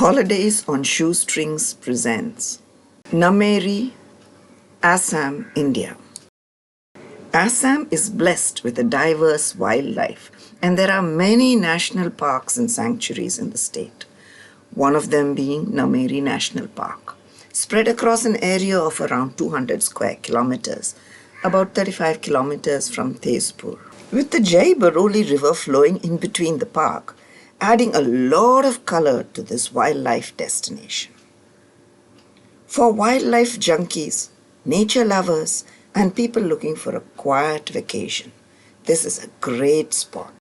Holidays on Shoestrings presents Nameri, Assam, India. Assam is blessed with a diverse wildlife, and there are many national parks and sanctuaries in the state. One of them being Nameri National Park, spread across an area of around 200 square kilometers, about 35 kilometers from Tezpur. With the Jia Bhorelli River flowing in between the park, adding a lot of color to this wildlife destination. For wildlife junkies, nature lovers, and people looking for a quiet vacation, this is a great spot.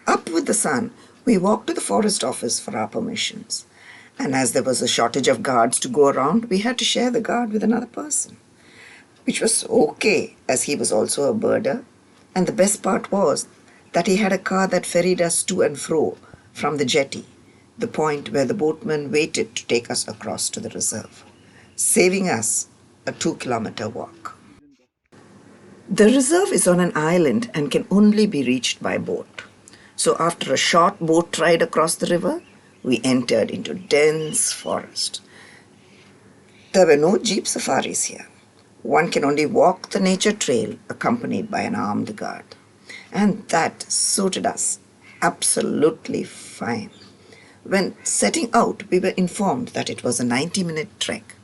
Up with the sun, we walked to the forest office for our permissions. And as there was a shortage of guards to go around, we had to share the guard with another person, which was okay as he was also a birder. And the best part was that he had a car that ferried us to and fro from the jetty, the point where the boatman waited to take us across to the reserve, saving us a 2-kilometer walk. The reserve is on an island and can only be reached by boat. So after a short boat ride across the river, we entered into dense forest. There were no jeep safaris here. One can only walk the nature trail accompanied by an armed guard. And that suited us absolutely fine. When setting out, we were informed that it was a 90-minute trek.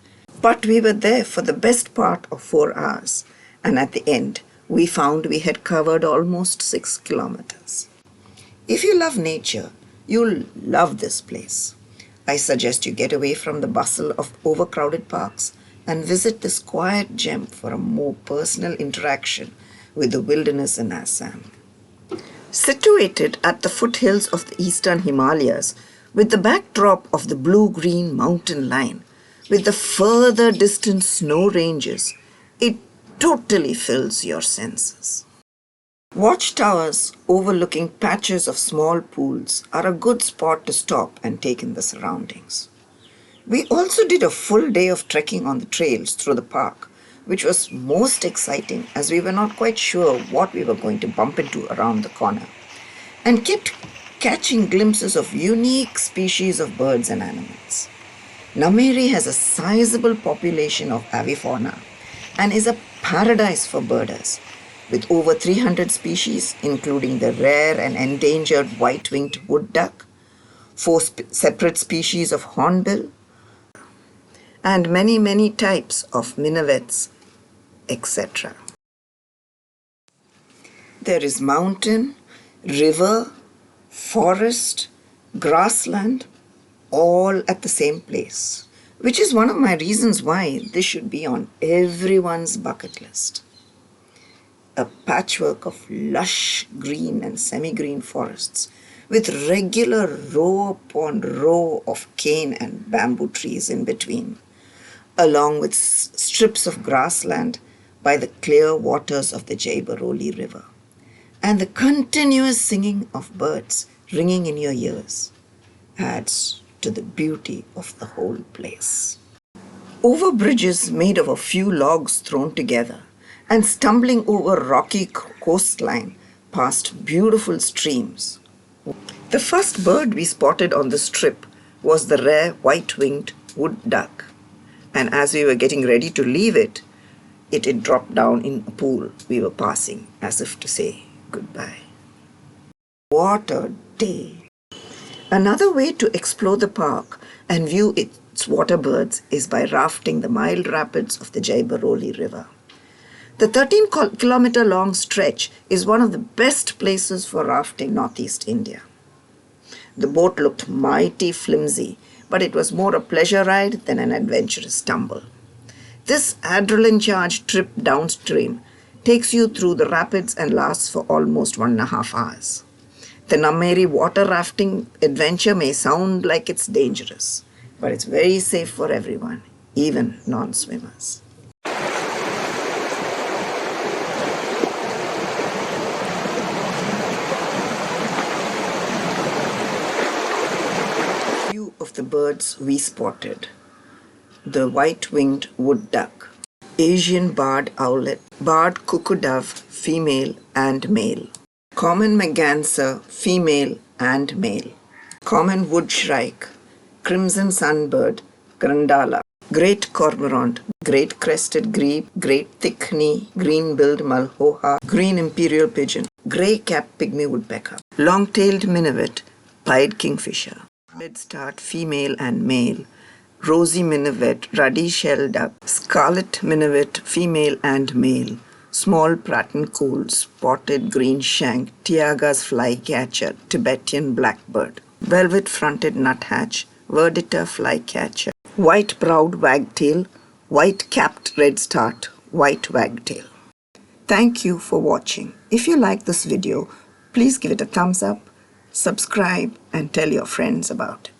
But we were there for the best part of 4 hours. And at the end, we found we had covered almost 6 kilometers. If you love nature, you'll love this place. I suggest you get away from the bustle of overcrowded parks and visit this quiet gem for a more personal interaction with the wilderness in Assam. Situated at the foothills of the eastern Himalayas, with the backdrop of the blue-green mountain line, with the further distant snow ranges, it totally fills your senses. Watchtowers overlooking patches of small pools are a good spot to stop and take in the surroundings. We also did a full day of trekking on the trails through the park, which was most exciting as we were not quite sure what we were going to bump into around the corner, and kept catching glimpses of unique species of birds and animals. Nameri has a sizable population of avifauna and is a paradise for birders, with over 300 species, including the rare and endangered white-winged wood duck, 4 separate species of hornbill, and many types of minavets, etc. There is mountain, river, forest, grassland, all at the same place, which is one of my reasons why this should be on everyone's bucket list. A patchwork of lush green and semi-green forests with regular row upon row of cane and bamboo trees in between, along with strips of grassland by the clear waters of the Jia Bhorelli River, and the continuous singing of birds ringing in your ears adds to the beauty of the whole place. Over bridges made of a few logs thrown together, and stumbling over rocky coastline past beautiful streams. The first bird we spotted on this trip was the rare white-winged wood duck. And as we were getting ready to leave it, it had dropped down in a pool we were passing as if to say goodbye. What a day! Another way to explore the park and view its water birds is by rafting the mild rapids of the Jia Bhorelli River. The 13-kilometer long stretch is one of the best places for rafting Northeast India. The boat looked mighty flimsy, but it was more a pleasure ride than an adventurous tumble. This adrenaline-charged trip downstream takes you through the rapids and lasts for almost 1.5 hours. The Nameri water rafting adventure may sound like it's dangerous, but it's very safe for everyone, even non-swimmers. Of the birds we spotted: the white-winged wood duck, Asian barred owlet, barred cuckoo dove, female and male, common merganser, female and male, common wood shrike, crimson sunbird, Grandala, great cormorant, great crested grebe, great thick-knee, green-billed mulhoha, green imperial pigeon, grey-capped pygmy woodpecker, long-tailed minivet, pied kingfisher, redstart female and male, rosy minivet, ruddy-shelled duck, scarlet minivet, female and male, small pratten cool, spotted green shank, Tiaga's flycatcher, Tibetan blackbird, velvet-fronted nuthatch, verdita flycatcher, white-browed wagtail, white-capped redstart, white wagtail. Thank you for watching. If you like this video, please give it a thumbs up, subscribe, and tell your friends about it.